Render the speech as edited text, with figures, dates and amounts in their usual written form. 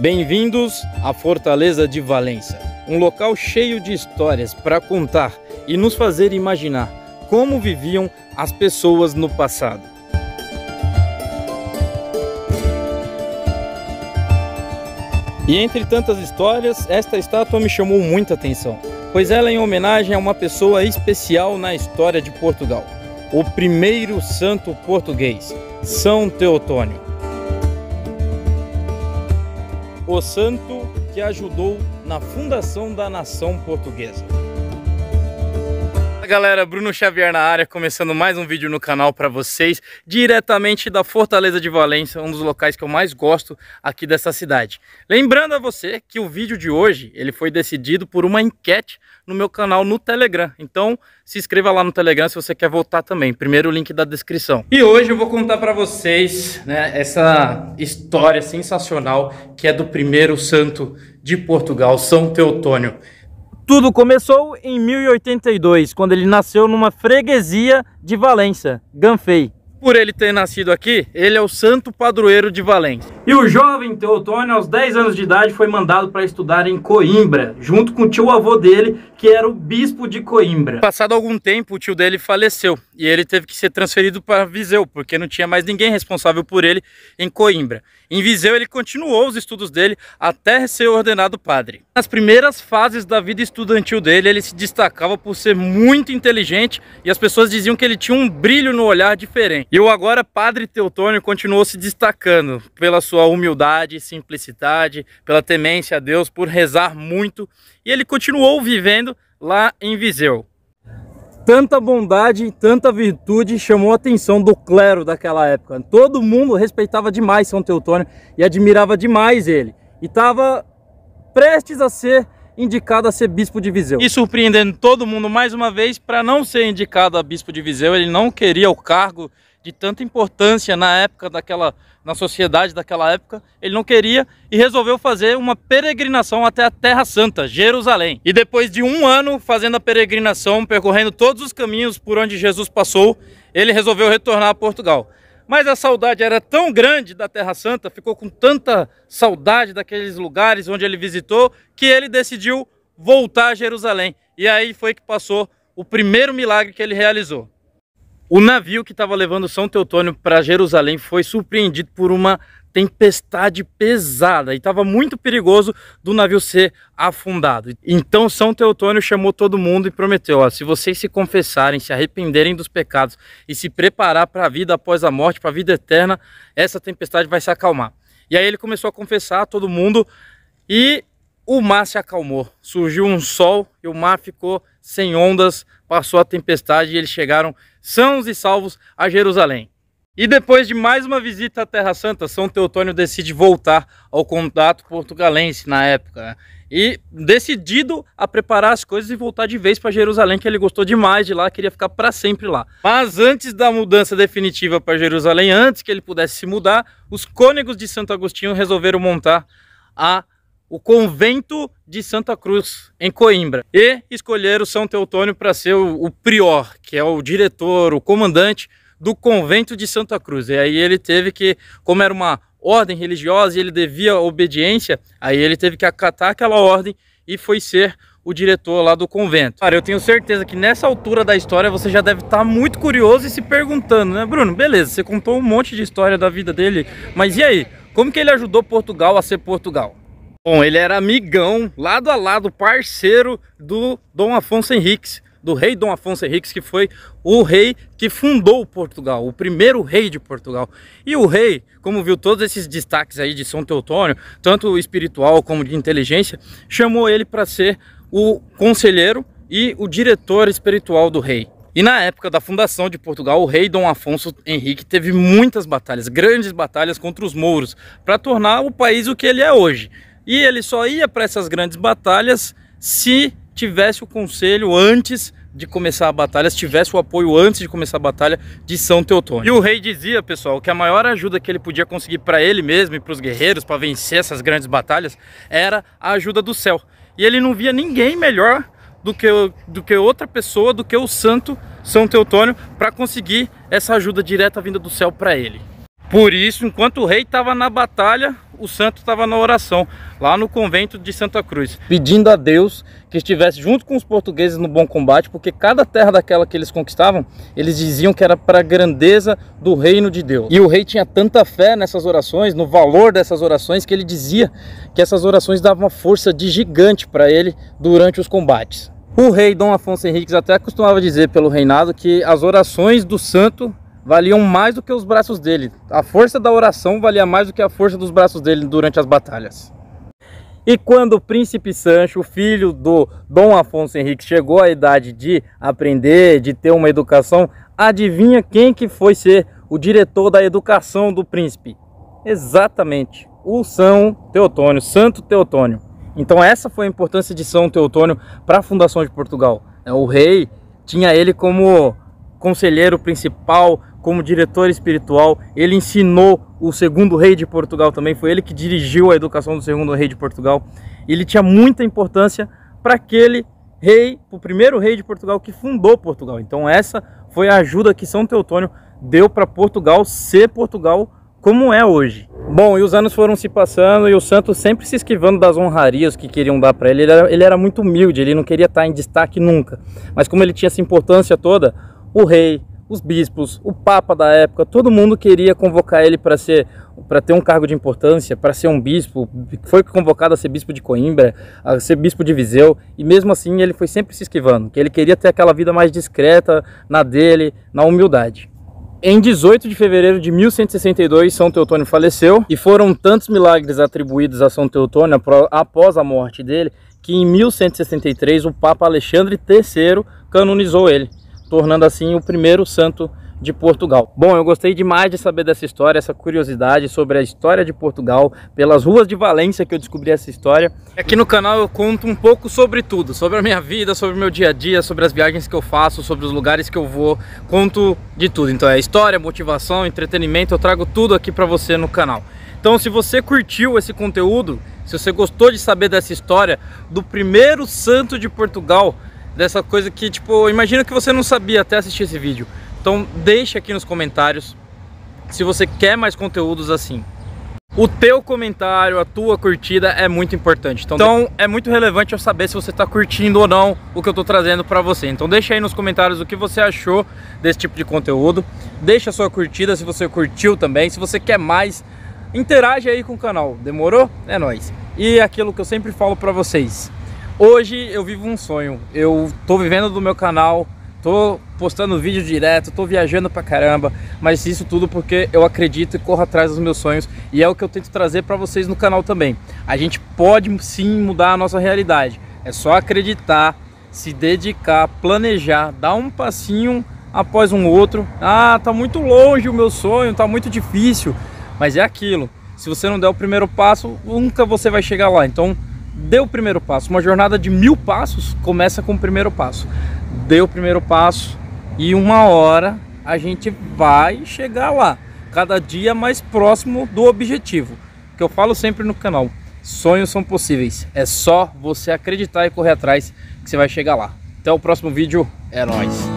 Bem-vindos à Fortaleza de Valença, um local cheio de histórias para contar e nos fazer imaginar como viviam as pessoas no passado. E entre tantas histórias, esta estátua me chamou muita atenção, pois ela é em homenagem a uma pessoa especial na história de Portugal, o primeiro santo português, São Teotônio. O santo que ajudou na fundação da nação portuguesa. Fala galera, Bruno Xavier na área, começando mais um vídeo no canal para vocês, diretamente da Fortaleza de Valença, um dos locais que eu mais gosto aqui dessa cidade. Lembrando a você que o vídeo de hoje ele foi decidido por uma enquete no meu canal no Telegram, então se inscreva lá no Telegram se você quer votar também, primeiro link da descrição. E hoje eu vou contar para vocês, essa história sensacional que é do primeiro santo de Portugal, São Teotônio. Tudo começou em 1082, quando ele nasceu numa freguesia de Valença, Ganfei. Por ele ter nascido aqui, ele é o santo padroeiro de Valença. E o jovem Teotônio, aos 10 anos de idade, foi mandado para estudar em Coimbra, junto com o tio-avô dele, que era o bispo de Coimbra. Passado algum tempo, o tio dele faleceu e ele teve que ser transferido para Viseu, porque não tinha mais ninguém responsável por ele em Coimbra. Em Viseu ele continuou os estudos dele até ser ordenado padre. Nas primeiras fases da vida estudantil dele, ele se destacava por ser muito inteligente e as pessoas diziam que ele tinha um brilho no olhar diferente. E o agora padre Teotônio continuou se destacando pela sua humildade, simplicidade, pela temência a Deus, por rezar muito, e ele continuou vivendo lá em Viseu. Tanta bondade, tanta virtude chamou a atenção do clero daquela época. Todo mundo respeitava demais São Teotônio e admirava demais ele. E estava prestes a ser indicado a ser bispo de Viseu. E surpreendendo todo mundo mais uma vez, para não ser indicado a bispo de Viseu, ele não queria o cargo de tanta importância na época na sociedade daquela época, ele não queria e resolveu fazer uma peregrinação até a Terra Santa, Jerusalém. E depois de um ano fazendo a peregrinação, percorrendo todos os caminhos por onde Jesus passou, ele resolveu retornar a Portugal. Mas a saudade era tão grande da Terra Santa, ficou com tanta saudade daqueles lugares onde ele visitou, que ele decidiu voltar a Jerusalém. E aí foi que passou o primeiro milagre que ele realizou. O navio que estava levando São Teotônio para Jerusalém foi surpreendido por uma tempestade pesada e estava muito perigoso do navio ser afundado. Então São Teotônio chamou todo mundo e prometeu: ó, se vocês se confessarem, se arrependerem dos pecados e se preparar para a vida após a morte, para a vida eterna, essa tempestade vai se acalmar. E aí ele começou a confessar a todo mundo e o mar se acalmou. Surgiu um sol e o mar ficou sem ondas, passou a tempestade e eles chegaram sãos e salvos a Jerusalém. E depois de mais uma visita à Terra Santa, São Teotônio decide voltar ao contato portugalense na época. E decidido a preparar as coisas e voltar de vez para Jerusalém, que ele gostou demais de lá, queria ficar para sempre lá. Mas antes da mudança definitiva para Jerusalém, antes que ele pudesse se mudar, os cônegos de Santo Agostinho resolveram montar o convento de Santa Cruz, em Coimbra. E escolheram São Teotônio para ser o prior, que é o diretor, o comandante do convento de Santa Cruz. E aí ele teve que, como era uma ordem religiosa e ele devia obediência, aí ele teve que acatar aquela ordem e foi ser o diretor lá do convento. Cara, eu tenho certeza que nessa altura da história você já deve estar muito curioso e se perguntando, né, Bruno? Beleza, você contou um monte de história da vida dele, mas e aí? Como que ele ajudou Portugal a ser Portugal? Bom, ele era amigão, lado a lado, parceiro do Dom Afonso Henriques, do rei Dom Afonso Henriques, que foi o rei que fundou Portugal, o primeiro rei de Portugal. E o rei, como viu todos esses destaques aí de São Teotônio, tanto espiritual como de inteligência, chamou ele para ser o conselheiro e o diretor espiritual do rei. E na época da fundação de Portugal, o rei Dom Afonso Henrique teve muitas batalhas, grandes batalhas contra os mouros, para tornar o país o que ele é hoje. E ele só ia para essas grandes batalhas se tivesse o conselho antes de começar a batalha, se tivesse o apoio antes de começar a batalha de São Teotônio. E o rei dizia, pessoal, que a maior ajuda que ele podia conseguir para ele mesmo e para os guerreiros, para vencer essas grandes batalhas, era a ajuda do céu. E ele não via ninguém melhor do que outra pessoa, do que o santo São Teotônio, para conseguir essa ajuda direta vinda do céu para ele. Por isso, enquanto o rei estava na batalha, o santo estava na oração, lá no convento de Santa Cruz, pedindo a Deus que estivesse junto com os portugueses no bom combate, porque cada terra daquela que eles conquistavam, eles diziam que era para a grandeza do reino de Deus. E o rei tinha tanta fé nessas orações, no valor dessas orações, que ele dizia que essas orações davam uma força de gigante para ele durante os combates. O rei Dom Afonso Henriques até costumava dizer pelo reinado que as orações do santo valiam mais do que os braços dele. A força da oração valia mais do que a força dos braços dele durante as batalhas. E quando o príncipe Sancho, filho do Dom Afonso Henriques, chegou à idade de aprender, de ter uma educação, adivinha quem que foi ser o diretor da educação do príncipe? Exatamente, o São Teotônio, Santo Teotônio. Então essa foi a importância de São Teotônio para a fundação de Portugal. O rei tinha ele como conselheiro principal, como diretor espiritual. Ele ensinou o segundo rei de Portugal também, foi ele que dirigiu a educação do segundo rei de Portugal. Ele tinha muita importância para aquele rei, o primeiro rei de Portugal que fundou Portugal. Então essa foi a ajuda que São Teotônio deu para Portugal ser Portugal como é hoje. Bom, e os anos foram se passando e o santo sempre se esquivando das honrarias que queriam dar para ele. Ele era muito humilde, ele não queria estar em destaque nunca. Mas como ele tinha essa importância toda, o rei, os bispos, o papa da época, todo mundo queria convocar ele para ter um cargo de importância, para ser um bispo. Foi convocado a ser bispo de Coimbra, a ser bispo de Viseu, e mesmo assim ele foi sempre se esquivando, que ele queria ter aquela vida mais discreta, na dele, na humildade. Em 18 de fevereiro de 1162, São Teotônio faleceu, e foram tantos milagres atribuídos a São Teotônio após a morte dele, que em 1163 o Papa Alexandre III canonizou ele, tornando assim o primeiro santo de Portugal. Bom, eu gostei demais de saber dessa história, essa curiosidade sobre a história de Portugal, pelas ruas de Valência que eu descobri essa história. Aqui no canal eu conto um pouco sobre tudo, sobre a minha vida, sobre o meu dia a dia, sobre as viagens que eu faço, sobre os lugares que eu vou, conto de tudo. Então é história, motivação, entretenimento, eu trago tudo aqui pra você no canal. Então se você curtiu esse conteúdo, se você gostou de saber dessa história do primeiro santo de Portugal, dessa coisa que, tipo, eu imagino que você não sabia até assistir esse vídeo. Então deixa aqui nos comentários se você quer mais conteúdos assim. O teu comentário, a tua curtida é muito importante. Então é muito relevante eu saber se você está curtindo ou não o que eu estou trazendo para você. Então deixa aí nos comentários o que você achou desse tipo de conteúdo. Deixa a sua curtida se você curtiu também. Se você quer mais, interage aí com o canal. Demorou? É nóis. E aquilo que eu sempre falo para vocês. Hoje eu vivo um sonho, eu tô vivendo do meu canal, tô postando vídeo direto, tô viajando pra caramba, mas isso tudo porque eu acredito e corro atrás dos meus sonhos, e é o que eu tento trazer pra vocês no canal também. A gente pode sim mudar a nossa realidade, é só acreditar, se dedicar, planejar, dar um passinho após um outro. Ah, tá muito longe o meu sonho, tá muito difícil, mas é aquilo, se você não der o primeiro passo, nunca você vai chegar lá. Então dê o primeiro passo. Uma jornada de 1000 passos começa com o primeiro passo. Dê o primeiro passo e uma hora a gente vai chegar lá, cada dia mais próximo do objetivo. Que eu falo sempre no canal, sonhos são possíveis, é só você acreditar e correr atrás que você vai chegar lá. Até o próximo vídeo, é nóis!